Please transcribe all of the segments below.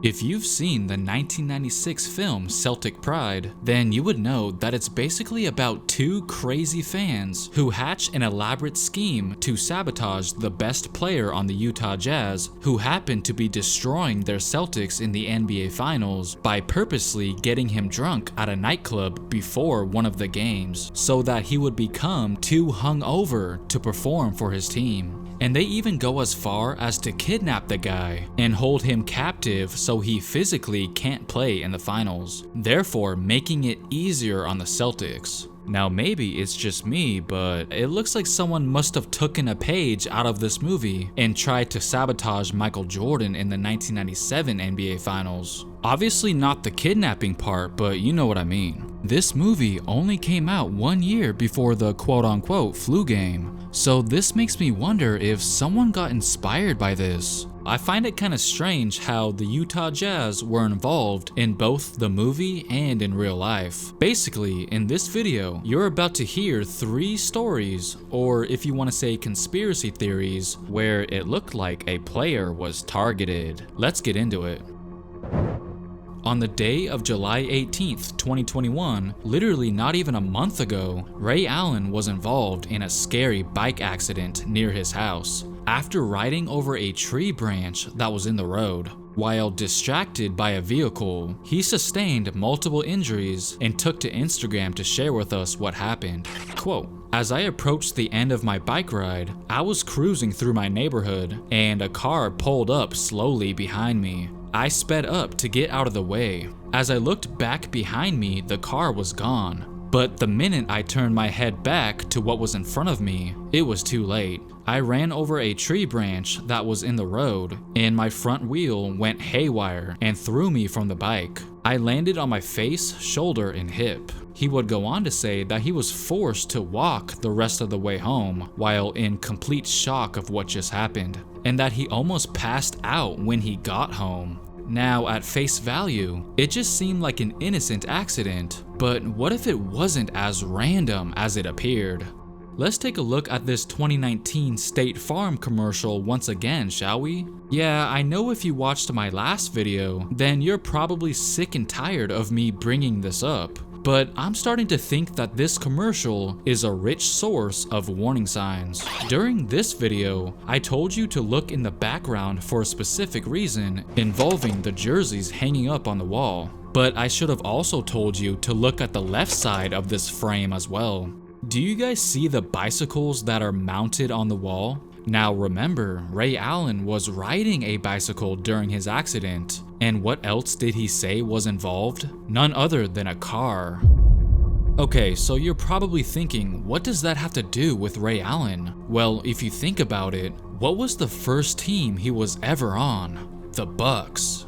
If you've seen the 1996 film Celtic Pride, then you would know that it's basically about two crazy fans who hatch an elaborate scheme to sabotage the best player on the Utah Jazz, who happened to be destroying their Celtics in the NBA Finals by purposely getting him drunk at a nightclub before one of the games, so that he would become too hungover to perform for his team. And they even go as far as to kidnap the guy and hold him captive so he physically can't play in the finals, therefore making it easier on the Celtics. Now maybe it's just me, but it looks like someone must have taken a page out of this movie and tried to sabotage Michael Jordan in the 1997 NBA Finals. Obviously not the kidnapping part, but you know what I mean. This movie only came out 1 year before the quote-unquote flu game, so this makes me wonder if someone got inspired by this. I find it kind of strange how the Utah Jazz were involved in both the movie and in real life. Basically, in this video, you're about to hear 3 stories, or if you want to say conspiracy theories, where it looked like a player was targeted. Let's get into it. On the day of July 18th, 2021, literally not even a month ago, Ray Allen was involved in a scary bike accident near his house after riding over a tree branch that was in the road. While distracted by a vehicle, he sustained multiple injuries and took to Instagram to share with us what happened. Quote, "As I approached the end of my bike ride, I was cruising through my neighborhood and a car pulled up slowly behind me. I sped up to get out of the way. As I looked back behind me, the car was gone. But the minute I turned my head back to what was in front of me, it was too late. I ran over a tree branch that was in the road, and my front wheel went haywire and threw me from the bike. I landed on my face, shoulder, and hip." He would go on to say that he was forced to walk the rest of the way home while in complete shock of what just happened, and that he almost passed out when he got home. Now, at face value, it just seemed like an innocent accident, but what if it wasn't as random as it appeared? Let's take a look at this 2019 State Farm commercial once again, shall we? Yeah, I know if you watched my last video, then you're probably sick and tired of me bringing this up. But I'm starting to think that this commercial is a rich source of warning signs. During this video, I told you to look in the background for a specific reason involving the jerseys hanging up on the wall. But I should have also told you to look at the left side of this frame as well. Do you guys see the bicycles that are mounted on the wall? Now remember, Ray Allen was riding a bicycle during his accident, and what else did he say was involved? None other than a car. Okay, so you're probably thinking, what does that have to do with Ray Allen? Well, if you think about it, what was the first team he was ever on? The Bucks.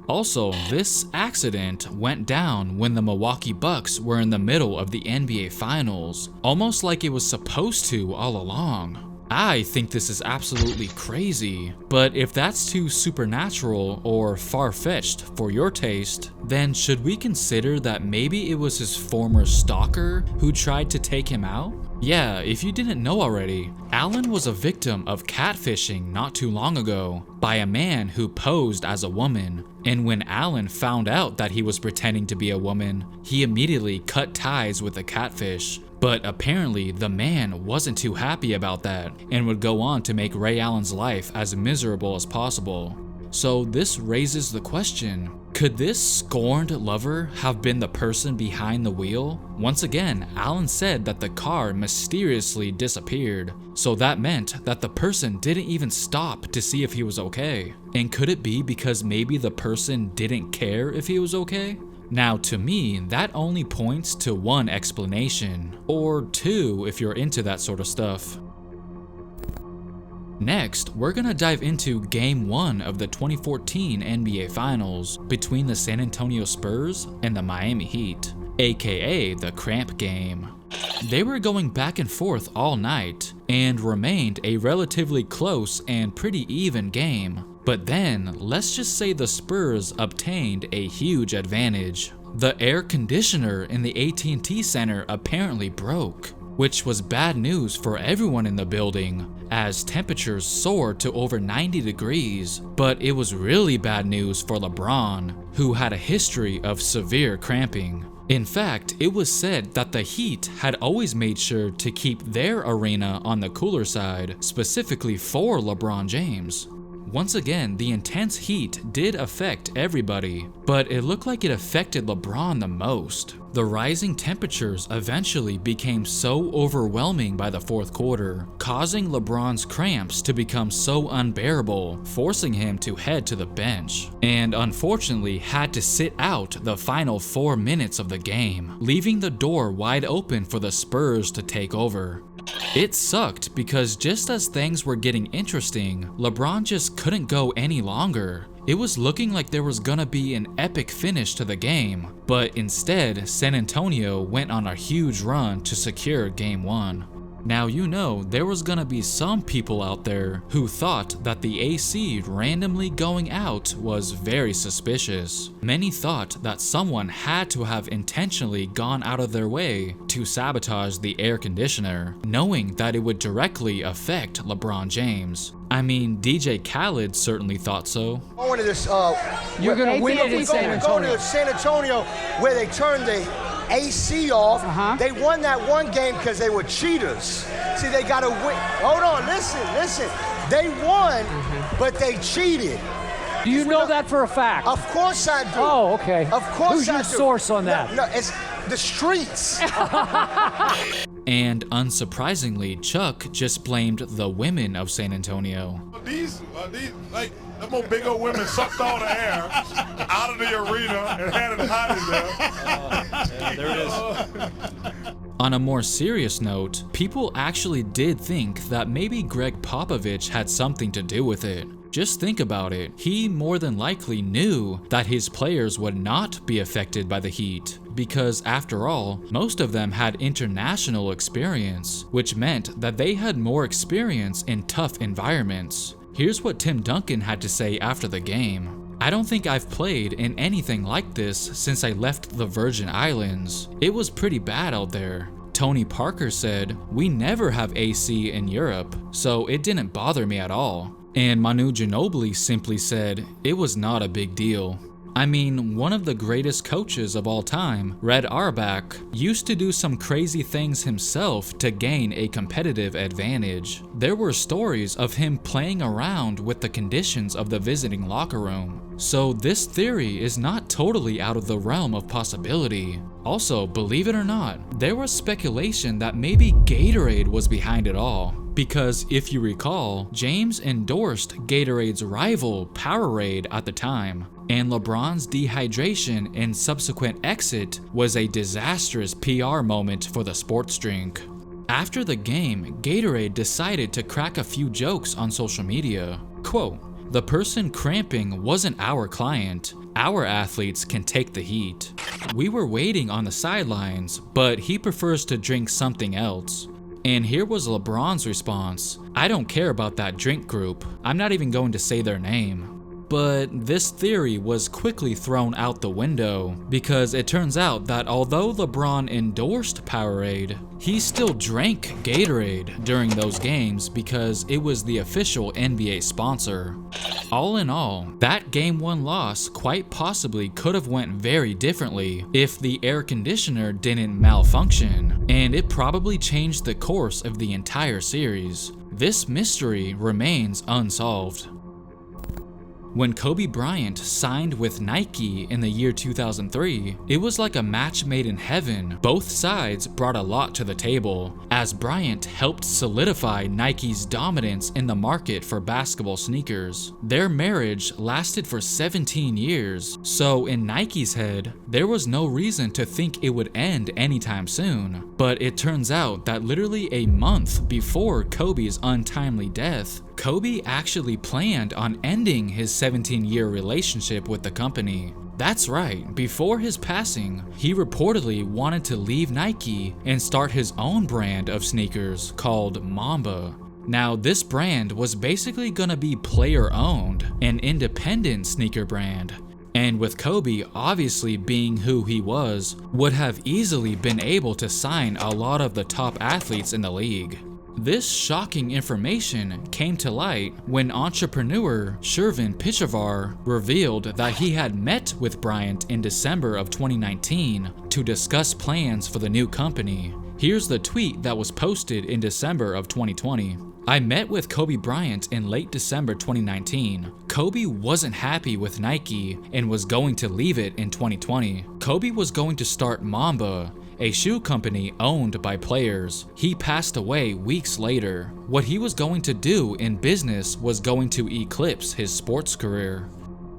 Also, this accident went down when the Milwaukee Bucks were in the middle of the NBA Finals, almost like it was supposed to all along. I think this is absolutely crazy, but if that's too supernatural or far-fetched for your taste, then should we consider that maybe it was his former stalker who tried to take him out? Yeah, if you didn't know already, Allen was a victim of catfishing not too long ago by a man who posed as a woman, and when Allen found out that he was pretending to be a woman, he immediately cut ties with the catfish. But apparently the man wasn't too happy about that and would go on to make Ray Allen's life as miserable as possible. So this raises the question, could this scorned lover have been the person behind the wheel? Once again, Allen said that the car mysteriously disappeared, so that meant that the person didn't even stop to see if he was okay. And could it be because maybe the person didn't care if he was okay? Now to me, that only points to one explanation, or two if you're into that sort of stuff. Next, we're gonna dive into Game 1 of the 2014 NBA Finals between the San Antonio Spurs and the Miami Heat, aka the Cramp Game. They were going back and forth all night and remained a relatively close and pretty even game. But then, let's just say the Spurs obtained a huge advantage. The air conditioner in the AT&T Center apparently broke, which was bad news for everyone in the building, as temperatures soared to over 90 degrees, but it was really bad news for LeBron, who had a history of severe cramping. In fact, it was said that the Heat had always made sure to keep their arena on the cooler side, specifically for LeBron James. Once again, the intense heat did affect everybody, but it looked like it affected LeBron the most. The rising temperatures eventually became so overwhelming by the fourth quarter, causing LeBron's cramps to become so unbearable, forcing him to head to the bench, and unfortunately had to sit out the final 4 minutes of the game, leaving the door wide open for the Spurs to take over. It sucked because just as things were getting interesting, LeBron just couldn't go any longer. It was looking like there was gonna be an epic finish to the game, but instead, San Antonio went on a huge run to secure Game 1. Now you know there was gonna be some people out there who thought that the AC randomly going out was very suspicious. Many thought that someone had to have intentionally gone out of their way to sabotage the air conditioner, knowing that it would directly affect LeBron James. I mean, DJ Khaled certainly thought so. Going to this, you're gonna win it in San Antonio. Go to San Antonio where they turned the AC off. They won that one game because they were cheaters. See, they got to win. Hold on, listen. They won, but they cheated. Do you know that for a fact? Of course I do. Oh, okay. Of course Who's your source on that? No, it's the streets. And unsurprisingly, Chuck just blamed the women of San Antonio. These like, them old big old women sucked all the air out of the arena and had it hot in there. Yeah, there it is. On a more serious note, people actually did think that maybe Greg Popovich had something to do with it. Just think about it. He more than likely knew that his players would not be affected by the heat, because after all, most of them had international experience, which meant that they had more experience in tough environments. Here's what Tim Duncan had to say after the game. "I don't think I've played in anything like this since I left the Virgin Islands. It was pretty bad out there." Tony Parker said, "We never have AC in Europe, so it didn't bother me at all." And Manu Ginobili simply said, "It was not a big deal." I mean, one of the greatest coaches of all time, Red Auerbach, used to do some crazy things himself to gain a competitive advantage. There were stories of him playing around with the conditions of the visiting locker room. So this theory is not totally out of the realm of possibility. Also, believe it or not, there was speculation that maybe Gatorade was behind it all. Because if you recall, James endorsed Gatorade's rival Powerade at the time, and LeBron's dehydration and subsequent exit was a disastrous PR moment for the sports drink. After the game, Gatorade decided to crack a few jokes on social media. Quote, "The person cramping wasn't our client. Our athletes can take the heat. We were waiting on the sidelines, but he prefers to drink something else." And here was LeBron's response, "I don't care about that drink group. I'm not even going to say their name." But this theory was quickly thrown out the window because it turns out that although LeBron endorsed Powerade, he still drank Gatorade during those games because it was the official NBA sponsor. All in all, that Game 1 loss quite possibly could have went very differently if the air conditioner didn't malfunction, and it probably changed the course of the entire series. This mystery remains unsolved. When Kobe Bryant signed with Nike in the year 2003, it was like a match made in heaven. Both sides brought a lot to the table, as Bryant helped solidify Nike's dominance in the market for basketball sneakers. Their marriage lasted for 17 years, so in Nike's head, there was no reason to think it would end anytime soon. But it turns out that literally a month before Kobe's untimely death, Kobe actually planned on ending his 17-year relationship with the company. That's right, before his passing, he reportedly wanted to leave Nike and start his own brand of sneakers called Mamba. Now, this brand was basically gonna be player-owned, an independent sneaker brand. And with Kobe obviously being who he was, would have easily been able to sign a lot of the top athletes in the league. This shocking information came to light when entrepreneur Shervin Pichevar revealed that he had met with Bryant in December of 2019 to discuss plans for the new company. Here's the tweet that was posted in December of 2020. I met with Kobe Bryant in late December 2019. Kobe wasn't happy with Nike and was going to leave it in 2020. Kobe was going to start Mamba, a shoe company owned by players. He passed away weeks later. What he was going to do in business was going to eclipse his sports career.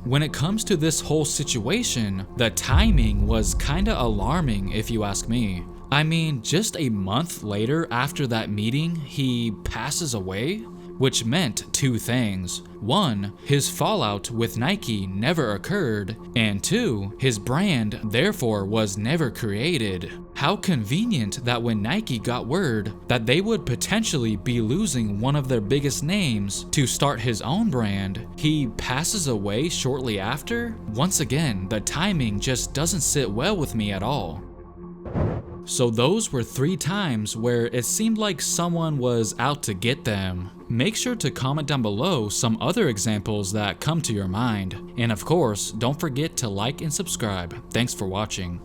When it comes to this whole situation, the timing was kinda alarming if you ask me. I mean, just a month later after that meeting, he passes away? Which meant two things. One, his fallout with Nike never occurred, and two, his brand therefore was never created. How convenient that when Nike got word that they would potentially be losing one of their biggest names to start his own brand, he passes away shortly after? Once again, the timing just doesn't sit well with me at all. So those were 3 times where it seemed like someone was out to get them. Make sure to comment down below some other examples that come to your mind. And of course, don't forget to like and subscribe. Thanks for watching.